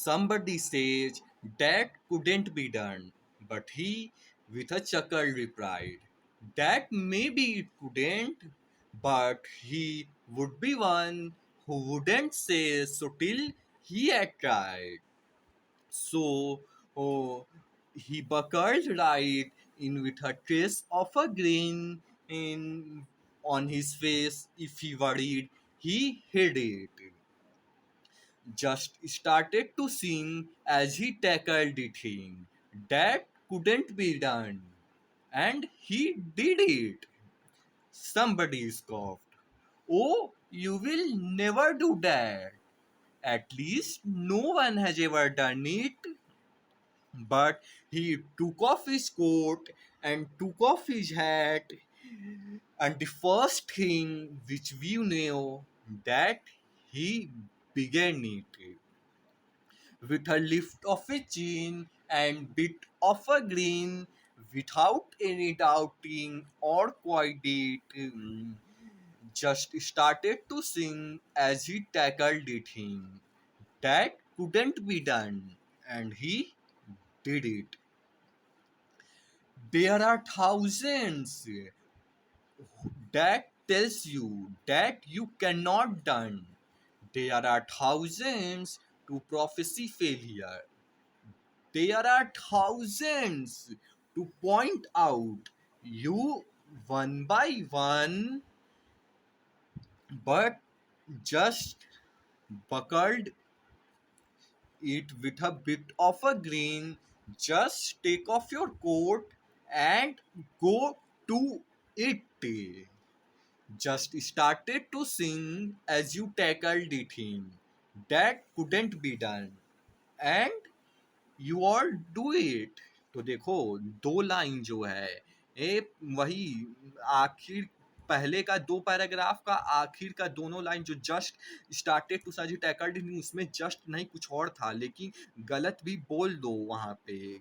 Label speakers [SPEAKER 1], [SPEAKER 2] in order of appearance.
[SPEAKER 1] Somebody says that couldn't be done, but he, with a chuckle, replied, that maybe it couldn't, but he would be one who wouldn't say so till he had tried. So oh, he buckled right in with a trace of a grin on his face. If he worried, he hid it. Just started to sing as he tackled the thing that couldn't be done. And he did it. Somebody scoffed. Oh, you will never do that. At least no one has ever done it. But he took off his coat and took off his hat, and the first thing which we know that he began it with a lift of his chin and bit of a grin, without any doubting or quite it. Just started to sing as he tackled the thing that couldn't be done, and he did it. There are thousands that tells you that you cannot done. There are thousands to prophecy failure. There are thousands to point out you one by one, but just buckled it with a bit of a grin. Just take off your coat and go to it. Just started to sing as you tackled the thing that couldn't be done, and you all do it. तो देखो, दो line जो है ये वही आखिर पहले का दो पैराग्राफ का आखिर का दोनों लाइन जो जस्ट स्टार्टेड टू साजी टैकल्ड, उसमें जस्ट नहीं कुछ और था, लेकिन गलत भी बोल दो वहां पे